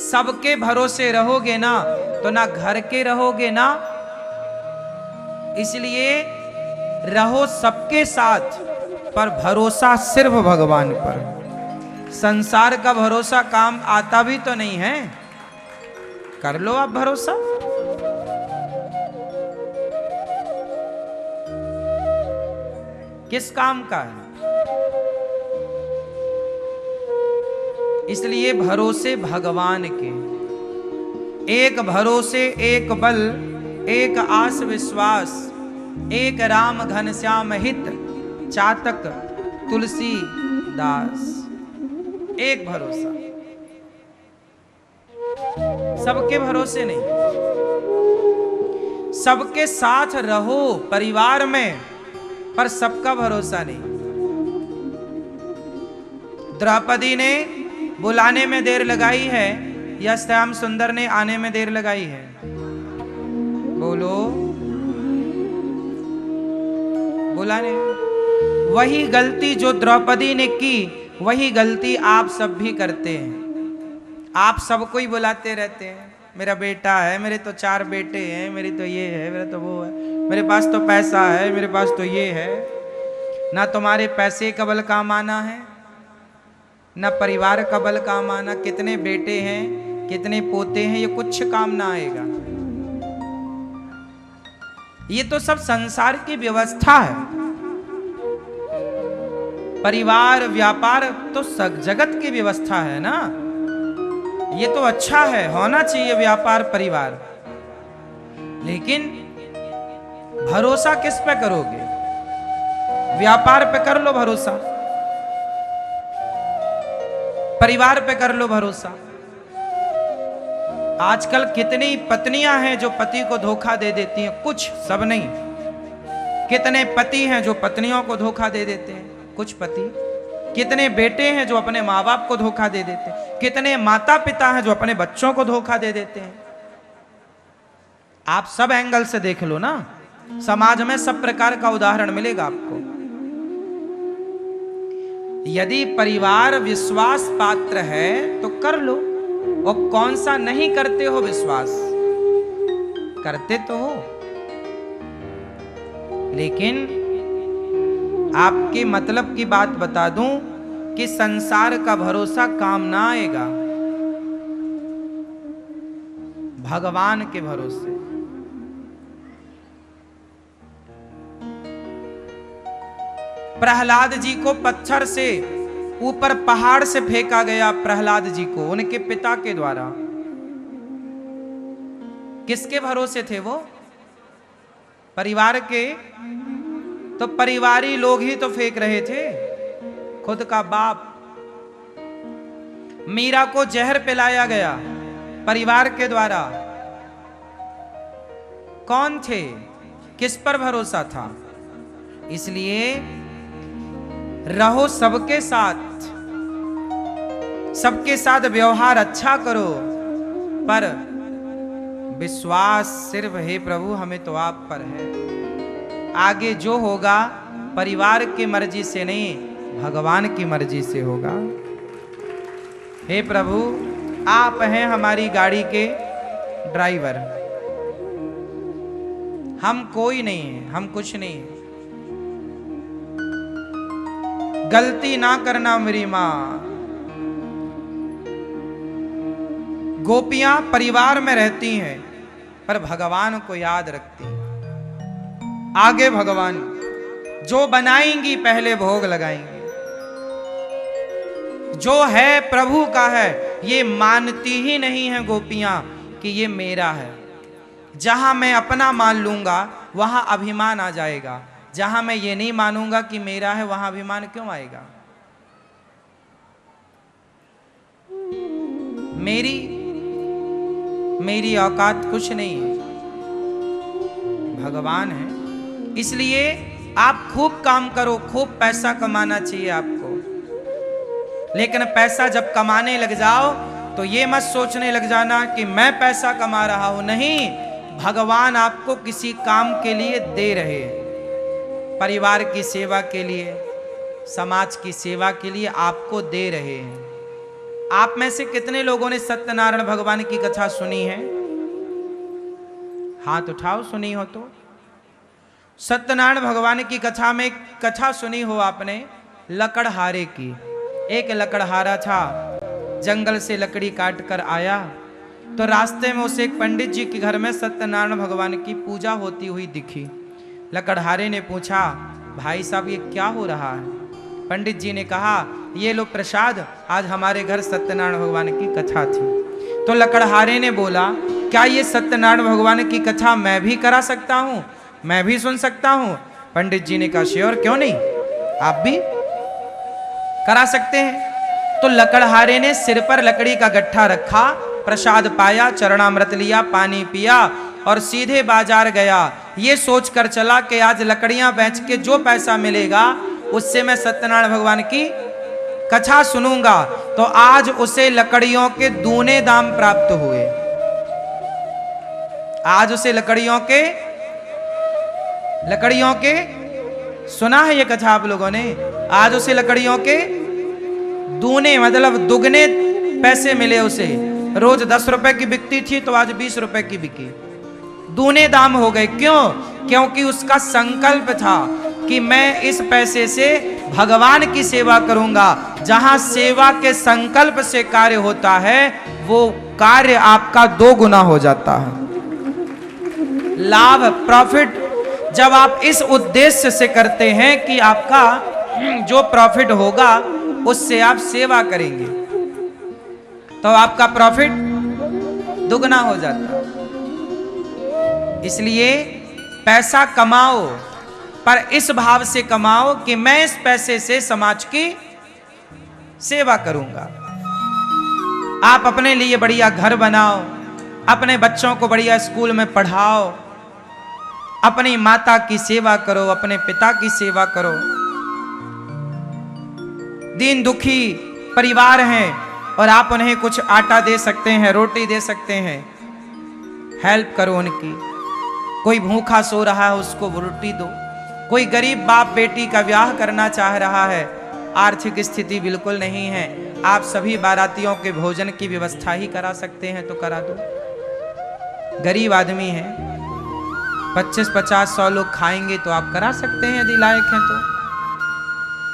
सबके भरोसे रहोगे ना तो ना घर के रहोगे ना, इसलिए रहो सबके साथ पर भरोसा सिर्फ भगवान पर। संसार का भरोसा काम आता भी तो नहीं है, कर लो आप भरोसा। किस काम का है? इसलिए भरोसे भगवान के, एक भरोसे एक बल, एक आस विश्वास, एक राम घनश्याम हित चातक तुलसी दास। एक भरोसा, सबके भरोसे नहीं। सबके साथ रहो परिवार में, पर सबका भरोसा नहीं। द्रौपदी ने बुलाने में देर लगाई है या श्याम सुंदर ने आने में देर लगाई है? बोलो, बुलाने। वही गलती जो द्रौपदी ने की, वही गलती आप सब भी करते हैं। आप सबको ही बुलाते रहते हैं, मेरा बेटा है, मेरे तो 4 बेटे हैं, मेरी तो ये है, मेरा तो वो है, मेरे पास तो पैसा है, मेरे पास तो ये है। ना तुम्हारे पैसे का बल काम आना है, ना परिवार का बल काम आना। कितने बेटे हैं, कितने पोते हैं, ये कुछ काम ना आएगा। ये तो सब संसार की व्यवस्था है। परिवार व्यापार तो जगत की व्यवस्था है ना। ये तो अच्छा है, होना चाहिए व्यापार परिवार, लेकिन भरोसा किस पे करोगे? व्यापार पे कर लो भरोसा, परिवार पे कर लो भरोसा। आजकल कितनी पत्नियां हैं जो पति को धोखा दे देती हैं, कुछ, सब नहीं। कितने पति हैं जो पत्नियों को धोखा दे देते हैं, कुछ पति। कितने बेटे हैं जो अपने माँ बाप को धोखा दे देते हैं, कितने माता पिता हैं जो अपने बच्चों को धोखा दे देते हैं। आप सब एंगल से देख लो ना, समाज में सब प्रकार का उदाहरण मिलेगा आपको। यदि परिवार विश्वास पात्र है तो कर लो, और कौन सा नहीं करते हो विश्वास? करते तो हो, लेकिन आपके मतलब की बात बता दूं कि संसार का भरोसा काम ना आएगा, भगवान के भरोसे। प्रहलाद जी को पत्थर से ऊपर पहाड़ से फेंका गया, प्रहलाद जी को उनके पिता के द्वारा। किसके भरोसे थे वो? परिवार के। तो परिवारी लोग ही तो फेंक रहे थे, खुद का बाप। मीरा को जहर पिलाया गया परिवार के द्वारा। कौन थे? किस पर भरोसा था? इसलिए रहो सबके साथ, सबके साथ व्यवहार अच्छा करो, पर विश्वास सिर्फ हे प्रभु हमें तो आप पर है। आगे जो होगा परिवार की मर्जी से नहीं, भगवान की मर्जी से होगा। हे प्रभु आप हैं हमारी गाड़ी के ड्राइवर, हम कोई नहीं है, हम कुछ नहीं है। गलती ना करना मेरी मां। गोपियां परिवार में रहती हैं पर भगवान को याद रखती हैं। आगे भगवान जो बनाएंगी पहले भोग लगाएंगे। जो है प्रभु का है, ये मानती ही नहीं है गोपियां कि ये मेरा है। जहां मैं अपना मान लूंगा वहां अभिमान आ जाएगा, जहां मैं ये नहीं मानूंगा कि मेरा है वहां अभिमान क्यों आएगा? मेरी औकात कुछ नहीं है, भगवान है। इसलिए आप खूब काम करो, खूब पैसा कमाना चाहिए आपको, लेकिन पैसा जब कमाने लग जाओ तो ये मत सोचने लग जाना कि मैं पैसा कमा रहा हूं। नहीं, भगवान आपको किसी काम के लिए दे रहे हैं, परिवार की सेवा के लिए, समाज की सेवा के लिए आपको दे रहे हैं। आप में से कितने लोगों ने सत्यनारायण भगवान की कथा सुनी है? हाथ उठाओ, सुनी हो तो। सत्यनारायण भगवान की कथा में कथा सुनी हो आपने लकड़हारे की। एक लकड़हारा था, जंगल से लकड़ी काट कर आया तो रास्ते में उसे एक पंडित जी के घर में सत्यनारायण भगवान की पूजा होती हुई दिखी। लकड़हारे ने पूछा, भाई साहब ये क्या हो रहा है? पंडित जी ने कहा, ये लो प्रसाद, आज हमारे घर सत्यनारायण भगवान की कथा थी। तो लकड़हारे ने बोला, क्या ये सत्यनारायण भगवान की कथा मैं भी करा सकता हूँ, मैं भी सुन सकता हूँ? पंडित जी ने कहा, श्योर, क्यों नहीं, आप भी करा सकते हैं। तो लकड़हारे ने सिर पर लकड़ी का गट्ठा रखा, प्रसाद पाया, चरणामृत लिया, पानी पिया और सीधे बाजार गया। ये सोचकर चला कि आज लकड़ियां बेच के जो पैसा मिलेगा उससे मैं सत्यनारायण भगवान की कथा सुनूंगा। तो आज उसे लकड़ियों के दूने दाम प्राप्त हुए। आज उसे लकड़ियों के सुना है ये कथा आप लोगों ने? आज उसे लकड़ियों के दूने मतलब दुगने पैसे मिले उसे। रोज 10 रुपए की बिकती थी तो आज 20 रुपए की बिकी, दूने दाम हो गए। क्यों? क्योंकि उसका संकल्प था कि मैं इस पैसे से भगवान की सेवा करूंगा। जहां सेवा के संकल्प से कार्य होता है वो कार्य आपका 2 गुना हो जाता है। लाभ, प्रॉफिट जब आप इस उद्देश्य से करते हैं कि आपका जो प्रॉफिट होगा उससे आप सेवा करेंगे तो आपका प्रॉफिट दुगना हो जाता है। इसलिए पैसा कमाओ पर इस भाव से कमाओ कि मैं इस पैसे से समाज की सेवा करूंगा। आप अपने लिए बढ़िया घर बनाओ, अपने बच्चों को बढ़िया स्कूल में पढ़ाओ, अपनी माता की सेवा करो, अपने पिता की सेवा करो। दीन दुखी परिवार हैं और आप उन्हें कुछ आटा दे सकते हैं, रोटी दे सकते हैं, हेल्प करो उनकी। कोई भूखा सो रहा है उसको रोटी दो। कोई गरीब बाप बेटी का ब्याह करना चाह रहा है, आर्थिक स्थिति बिल्कुल नहीं है, आप सभी बारातियों के भोजन की व्यवस्था ही करा सकते हैं तो करा दो। गरीब आदमी है, 25-50-100 लोग खाएंगे तो आप करा सकते हैं यदि लायक हैं तो।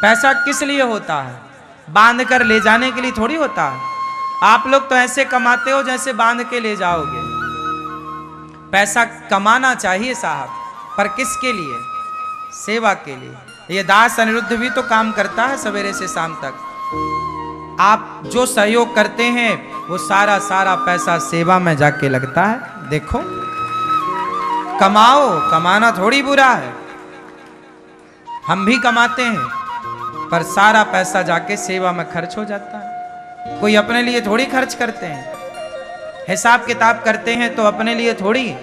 पैसा किस लिए होता है? बांध कर ले जाने के लिए थोड़ी होता है। आप लोग तो ऐसे कमाते हो जैसे बांध के ले जाओगे। पैसा कमाना चाहिए साहब, पर किसके लिए? सेवा के लिए। ये दास अनिरुद्ध भी तो काम करता है सवेरे से शाम तक। आप जो सहयोग करते हैं वो सारा पैसा सेवा में जाके लगता है। देखो, कमाओ, कमाना थोड़ी बुरा है, हम भी कमाते हैं पर सारा पैसा जाके सेवा में खर्च हो जाता है। कोई अपने लिए थोड़ी खर्च करते हैं, हिसाब किताब करते हैं तो अपने लिए थोड़ी,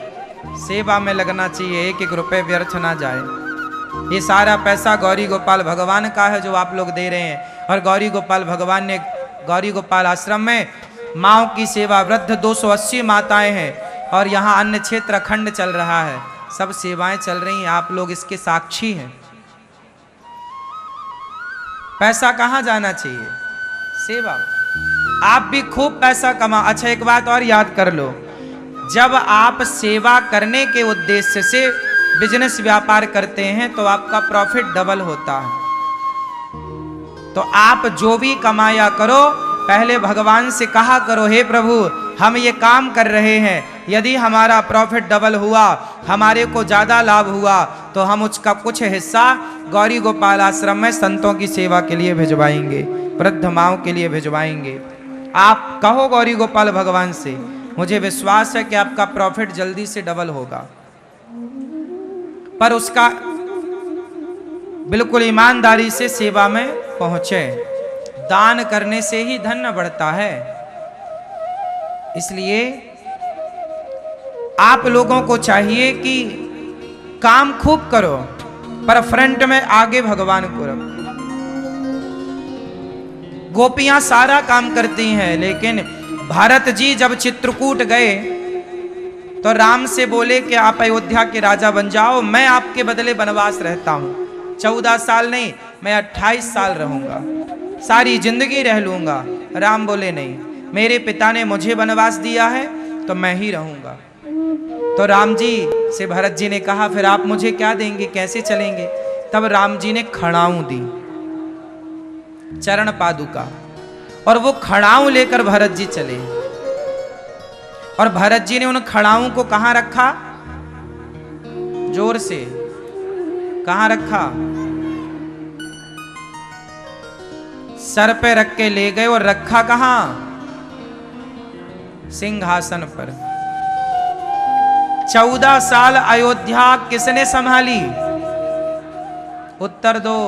सेवा में लगना चाहिए, 1-1 रुपए व्यर्थ ना जाए। ये सारा पैसा गौरी गोपाल भगवान का है जो आप लोग दे रहे हैं। और गौरी गोपाल भगवान ने गौरी गोपाल आश्रम में माओ की सेवा, वृद्ध 280 माताएं हैं और यहाँ अन्य क्षेत्र अखंड चल रहा है, सब सेवाएं चल रही हैं, आप लोग इसके साक्षी हैं। पैसा कहाँ जाना चाहिए? सेवा। आप भी खूब पैसा कमा। अच्छा, एक बात और याद कर लो, जब आप सेवा करने के उद्देश्य से बिजनेस व्यापार करते हैं तो आपका प्रॉफिट डबल होता है। तो आप जो भी कमाया करो पहले भगवान से कहा करो, हे प्रभु हम ये काम कर रहे हैं, यदि हमारा प्रॉफिट डबल हुआ, हमारे को ज्यादा लाभ हुआ तो हम उसका कुछ हिस्सा गौरी गोपाल आश्रम में संतों की सेवा के लिए भिजवाएंगे, वृद्ध माओं के लिए भिजवाएंगे। आप कहो गौरी गोपाल भगवान से, मुझे विश्वास है कि आपका प्रॉफिट जल्दी से डबल होगा। पर उसका बिल्कुल ईमानदारी से सेवा में पहुंचे। दान करने से ही धन बढ़ता है। इसलिए आप लोगों को चाहिए कि काम खूब करो पर फ्रंट में आगे भगवान को रखो। गोपियां सारा काम करती हैं, लेकिन भरत जी जब चित्रकूट गए तो राम से बोले कि आप अयोध्या के राजा बन जाओ, मैं आपके बदले वनवास रहता हूं। 14 साल नहीं, मैं 28 साल रहूंगा। सारी जिंदगी रह लूंगा। राम बोले नहीं, मेरे पिता ने मुझे वनवास दिया है तो मैं ही रहूंगा। तो राम जी से भरत जी ने कहा, फिर आप मुझे क्या देंगे, कैसे चलेंगे? तब राम जी ने खड़ाऊं दी, चरण पादुका, और वो खड़ाऊं लेकर भरत जी चले। और भरत जी ने उन खड़ाऊं को कहां रखा? जोर से, कहां रखा? सर पे रख के ले गए। और रखा कहां? सिंहासन पर। 14 साल अयोध्या किसने संभाली? उत्तर दो।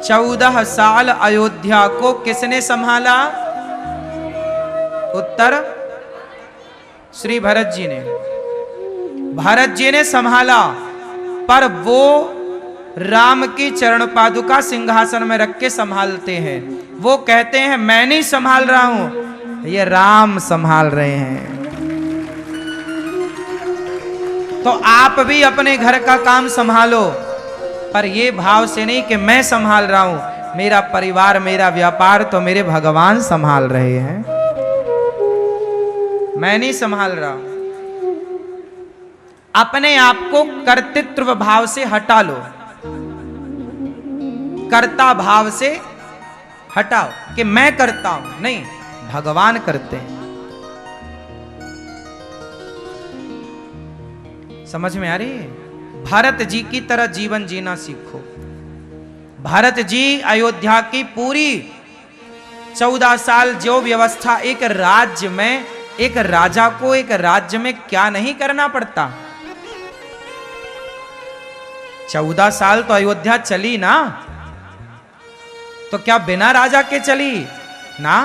14 साल अयोध्या को किसने संभाला? उत्तर श्री भरत जी ने। भरत जी ने संभाला, पर वो राम की चरण पादुका सिंहासन में रख के संभालते हैं। वो कहते हैं मैं नहीं संभाल रहा हूं, ये राम संभाल रहे हैं। तो आप भी अपने घर का काम संभालो, पर ये भाव से नहीं कि मैं संभाल रहा हूं, मेरा परिवार, मेरा व्यापार तो मेरे भगवान संभाल रहे हैं, मैं नहीं संभाल रहा हूं। अपने आप को कर्तृत्व भाव से हटा लो, कर्ता भाव से हटाओ कि मैं करता हूं, नहीं, भगवान करते हैं। समझ में आ रही है? भारत जी की तरह जीवन जीना सीखो। भारत जी अयोध्या की पूरी 14 साल जो व्यवस्था, एक राज्य में एक राजा को एक राज्य में क्या नहीं करना पड़ता। 14 साल तो अयोध्या चली ना, तो क्या बिना राजा के चली ना?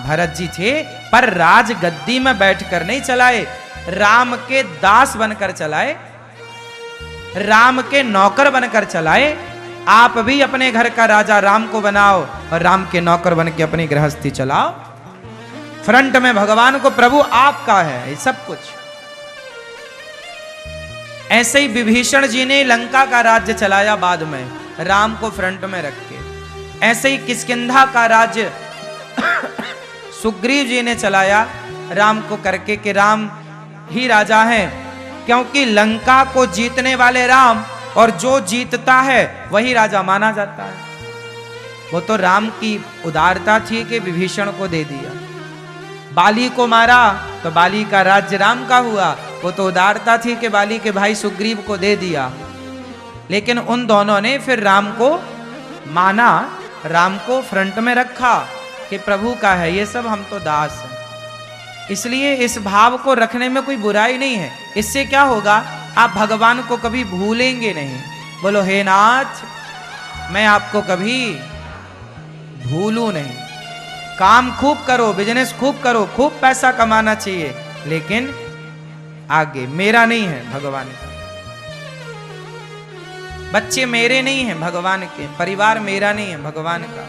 भरत जी थे, पर राज गद्दी में बैठकर नहीं चलाए, राम के दास बनकर चलाए, राम के नौकर बनकर चलाए। आप भी अपने घर का राजा राम को बनाओ और राम के नौकर बन के अपनी गृहस्थी चलाओ। फ्रंट में भगवान को, प्रभु आपका है ये सब कुछ। ऐसे ही विभीषण जी ने लंका का राज्य चलाया बाद में, राम को फ्रंट में रख के। ऐसे ही किष्किंधा का राज्य सुग्रीव जी ने चलाया राम को करके, कि राम ही राजा हैं, क्योंकि लंका को जीतने वाले राम, और जो जीतता है वही राजा माना जाता है। वो तो राम की उदारता थी कि विभीषण को दे दिया। बाली को मारा तो बाली का राज्य राम का हुआ, वो तो उदारता थी कि बाली के भाई सुग्रीव को दे दिया। लेकिन उन दोनों ने फिर राम को माना, राम को फ्रंट में रखा कि प्रभु का है ये सब, हम तो दास हैं। इसलिए इस भाव को रखने में कोई बुराई नहीं है। इससे क्या होगा, आप भगवान को कभी भूलेंगे नहीं। बोलो हे नाथ, मैं आपको कभी भूलूं नहीं। काम खूब करो, बिजनेस खूब करो, खूब पैसा कमाना चाहिए, लेकिन आगे मेरा नहीं है, भगवान का। बच्चे मेरे नहीं हैं, भगवान के। परिवार मेरा नहीं है, भगवान का।